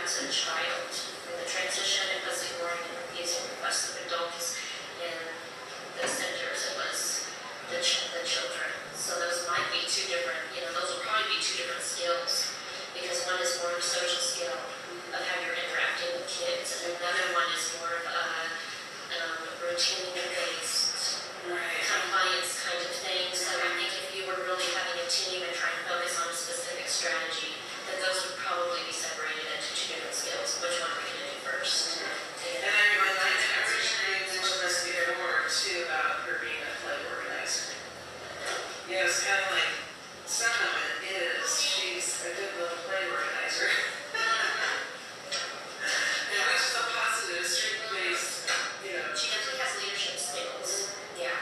as a child. In the transition, it was ignoring and refusing requests of adults. In the centers, it was the children. So those might be two different, those will probably be two different skills, because one is more of a social skill of how you're interacting with kids, and another one is more of a routine-based compliance kind of thing. So I think if you were really having a team and trying to focus on a specific strategy, then those would probably be separated into two different skills. Which one are we going to do first? And I originally mentioned this before too about her being a play organizer. Yeah, it's kind of like some of it is she's a good little play organizer. And which is a positive, strength-based, She definitely has leadership skills. Yeah.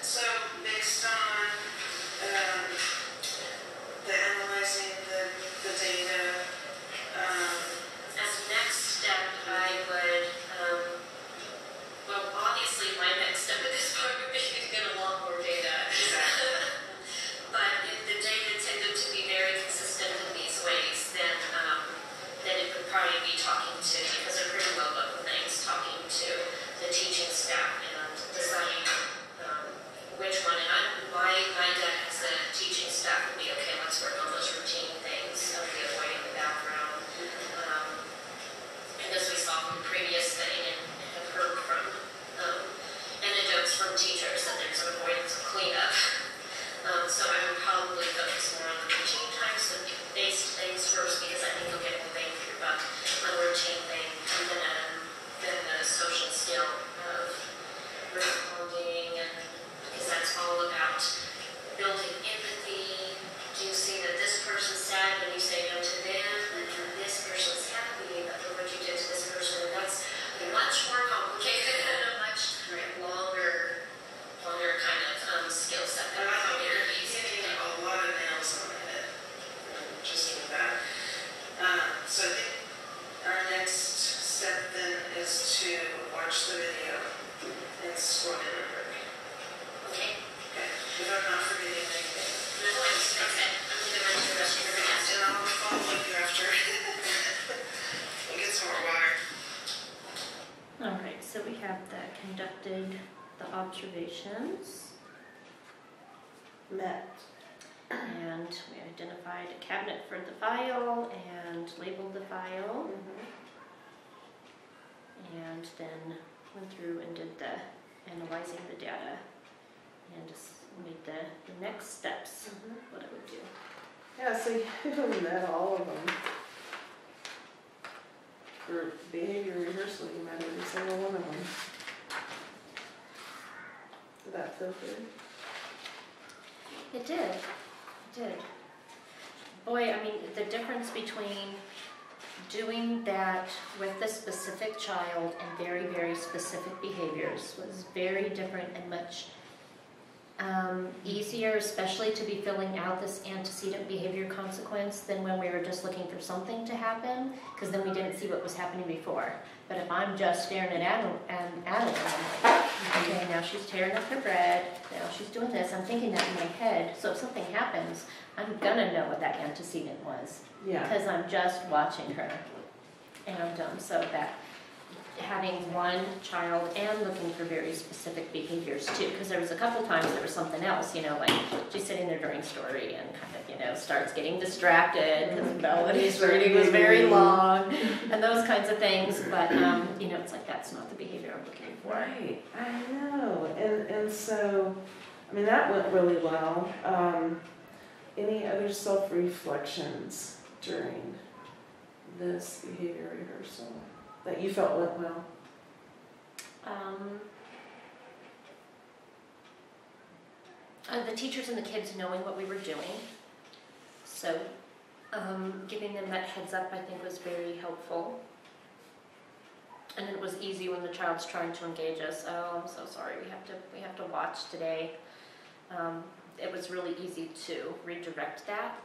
So based on the analyzing the data, As a next step, I would, obviously my next step at this point would be to get a lot more data. But if the data tended to be very consistent in these ways, then it would probably be talking to, because they're pretty low level things, talking to the teaching staff and deciding which one. And my gut as a teaching staff would be, okay, let's work on those routine things of the avoiding the background. And as we saw from the previous thing and have heard from anecdotes from teachers, that there's an avoidance of cleanup. So I would probably focus more on the routine types of based things first, because I think you'll get more bang for your buck on a routine thing than the social skill of responding, and because that's all about building empathy. Do you see that this person's sad when you say no to them, and this person's happy for what you did to this person? And that's much more complicated and a much longer kind of skill set that you're hitting a lot of nails on the head just with that. So I think our next step then is to watch the video and score the number. Okay. If I'm not forgetting anything. No, that's it. I'm going to go into the rest of your answer. And I'll follow up you after. We'll get some more water. Alright, so we have conducted the observations, met, and we identified a cabinet for the file and labeled the file, and then went through and did the analyzing the data and just made the next steps, what I would do. Yeah, so you met all of them. For behavior rehearsal, you met every single one of them. Did that feel good? It did. Boy, I mean, the difference between doing that with the specific child and very, very specific behaviors was very different and much easier, especially to be filling out this antecedent behavior consequence than when we were just looking for something to happen, because then we didn't see what was happening before. But if I'm just staring at them, I'm like, okay, now she's tearing up her bread, now she's doing this, I'm thinking that in my head, so if something happens, I'm gonna know what that antecedent was, because I'm just watching her. And so that having one child and looking for very specific behaviors too, because there was a couple times there was something else, like she's sitting there during story and kind of, starts getting distracted because Melody's reading was very long and those kinds of things, but it's like that's not the behavior I'm looking for. Right, I know, and so, I mean, that went really well. Any other self-reflections during this behavior rehearsal that you felt went well? The teachers and the kids knowing what we were doing. So giving them that heads up, I think, was very helpful. And it was easy when the child's trying to engage us. Oh, I'm so sorry, we have to watch today. It was really easy to redirect that.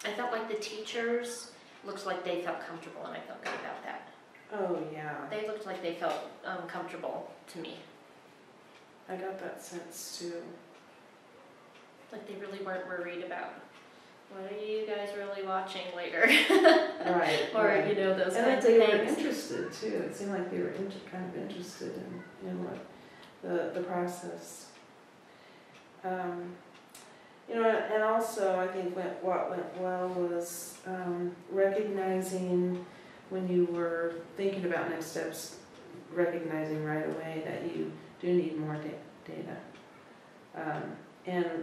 I felt like the teachers looked like they felt comfortable, and I felt good about that. Oh, yeah. They looked like they felt comfortable to me. I got that sense, too. like they really weren't worried about what are you guys really watching later, Right. or right. you know, those And kinds that of they were things. interested too. It seemed like they were kind of interested in what the process. You know, and also I think what went well was recognizing when you were thinking about next steps, recognizing right away that you do need more data, and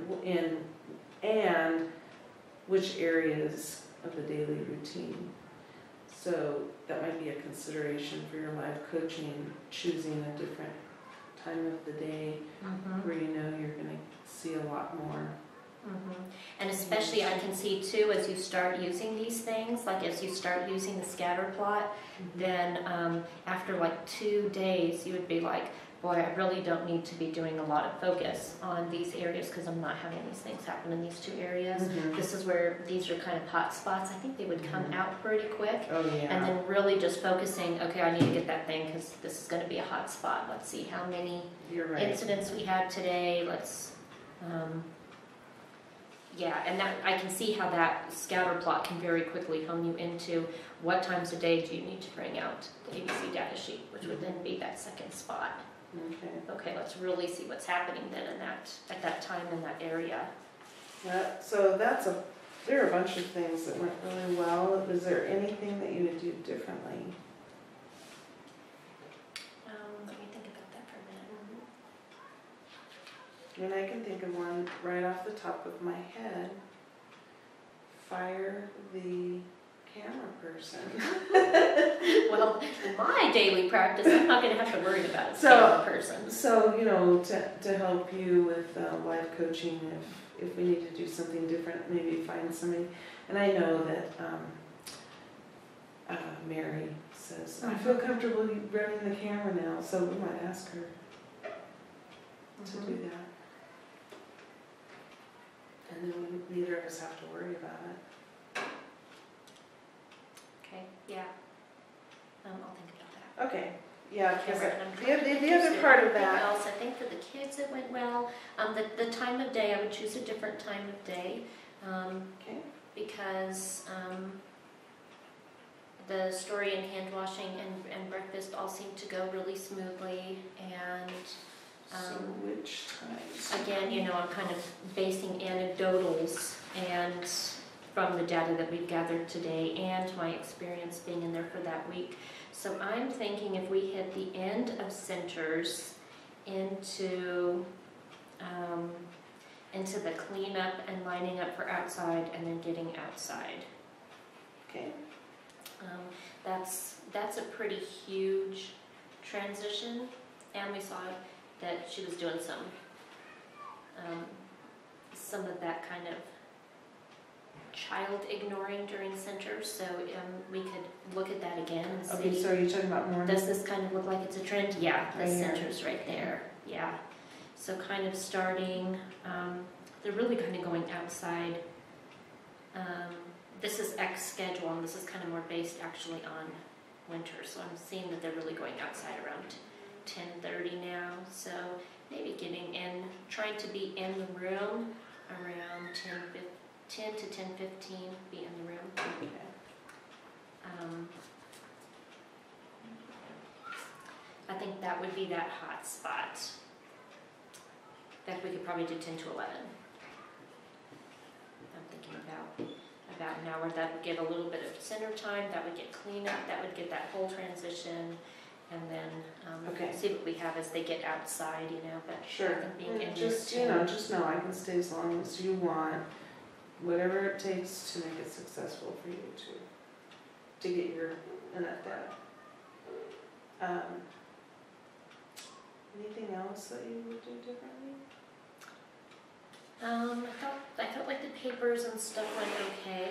which areas of the daily routine. So that might be a consideration for your live coaching, choosing a different time of the day where you know you're going to see a lot more. And especially I can see too, as you start using these things, like as you start using the scatter plot, then after like 2 days you would be like, boy, I really don't need to be doing a lot of focus on these areas because I'm not having these things happen in these 2 areas. This is where these are kind of hot spots. I think they would come out pretty quick. Oh, yeah. And then really just focusing, okay, I need to get that thing because this is going to be a hot spot. Let's see how many You're right. incidents we had today. Let's... yeah, and that I can see how that scatter plot can very quickly hone you into what times a day do you need to bring out the ABC data sheet, which would then be that second spot. Okay, let's really see what's happening then in at that time in that area. So there are a bunch of things that went really well. Was there anything that you would do differently? Let me think about that for a minute. I mean, I can think of one right off the top of my head. Fire the camera person. Well, in my daily practice, I'm not going to have to worry about a camera person. So, you know, to help you with live coaching, if we need to do something different, maybe find somebody. And I know that Mary says, I feel comfortable running the camera now, so we might ask her to do that. And then neither of us have to worry about it. Okay, yeah. I'll think about that. Okay, yeah, because Camera, the other part of that. Else, I think for the kids it went well. The time of day, I would choose a different time of day. Okay. Because the story and hand washing and breakfast all seemed to go really smoothly, and So which times? again, you know, I'm kind of basing anecdotals and from the data that we've gathered today and my experience being in there for that week. So I'm thinking if we hit the end of centers into the cleanup and lining up for outside and then getting outside. Okay. That's a pretty huge transition, and we saw that she was doing some of that kind of child ignoring during centers, so we could look at that again and see. Okay, so are you talking about more? Does this kind of look like it's a trend? Yeah, the Right here. centers right there. Yeah, so kind of starting. They're really kind of going outside. This is X schedule, and this is kind of more based actually on winter. So I'm seeing that they're really going outside around 10:30 now. So maybe getting in, trying to be in the room around 10 to 10:15. Be in the room. Okay. I think that would be that hot spot. That we could probably do 10 to 11. I'm thinking about an hour. That would give a little bit of center time. That would get cleanup. That would get that whole transition, and then see what we have as they get outside. You know, but Sure. I think being in Just just know I can stay as long as you want, whatever it takes to make it successful for you to get your enough data. Anything else that you would do differently? I felt like the papers and stuff went okay.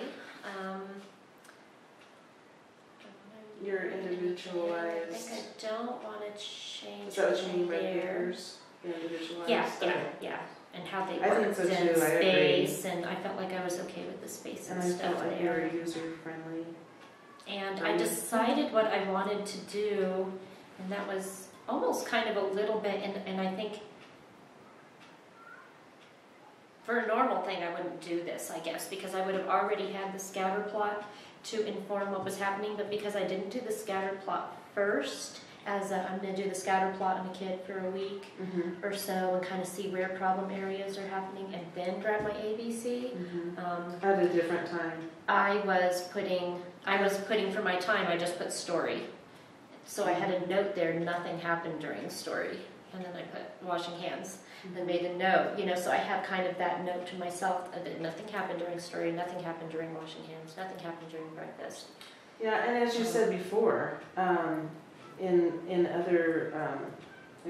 Your individualized. I think I don't want to change. Is that what you mean by there. papers? Individualized? Yeah. And how they I think worked so too, in I agree. space, and I felt like I was okay with the space and, And I stuff felt like you there. were user friendly. And I decided what I wanted to do, and that was almost kind of a little bit, and I think for a normal thing, I wouldn't do this, I guess, because I would have already had the scatter plot to inform what was happening, but because I didn't do the scatter plot first, I'm going to do the scatter plot on a kid for a week Mm-hmm. or so and kind of see where problem areas are happening and then grab my ABC. Mm-hmm. At a different time. I was putting for my time, I just put story. So I had a note there, nothing happened during story. And then I put washing hands and made a note, so I have kind of that note to myself that nothing happened during story, nothing happened during washing hands, nothing happened during breakfast. Yeah, and as you said before, in other,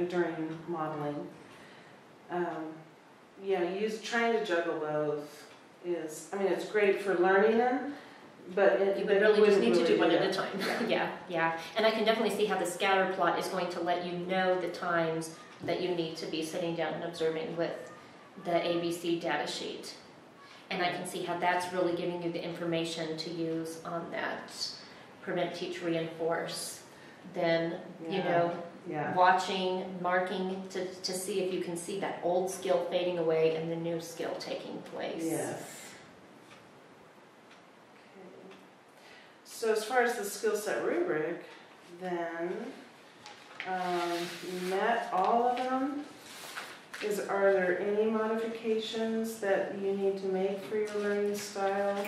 during modeling, trying to juggle both is, it's great for learning them, but you would really just need to do one at a time. Yeah. And I can definitely see how the scatter plot is going to let you know the times that you need to be sitting down and observing with the ABC data sheet. And I can see how that's really giving you the information to use on that prevent, teach, reinforce. Then, watching, marking to see if you can see that old skill fading away and the new skill taking place. Yes. So as far as the skill set rubric, then you met all of them. Are there any modifications that you need to make for your learning style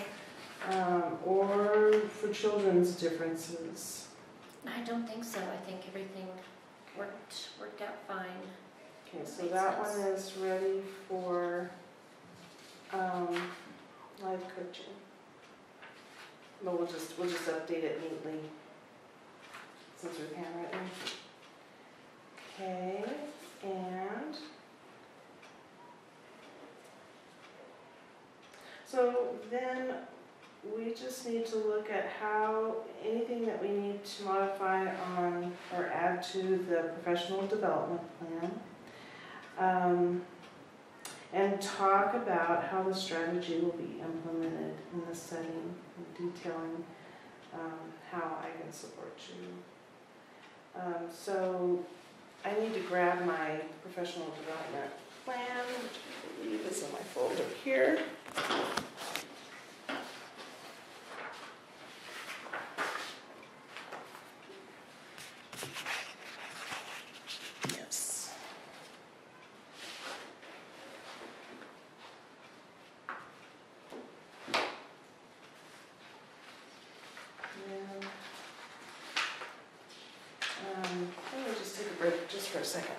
or for children's differences? I don't think so. I think everything worked out fine. Okay, so that one is ready for live coaching. But we'll just update it neatly since we've handwritten. Okay, and so then we just need to look at how anything that we need to modify on or add to the professional development plan, and talk about how the strategy will be implemented in the setting, and detailing how I can support you. So I need to grab my professional development plan, which I believe is in my folder here. Yes. Let me just take a break just for a second.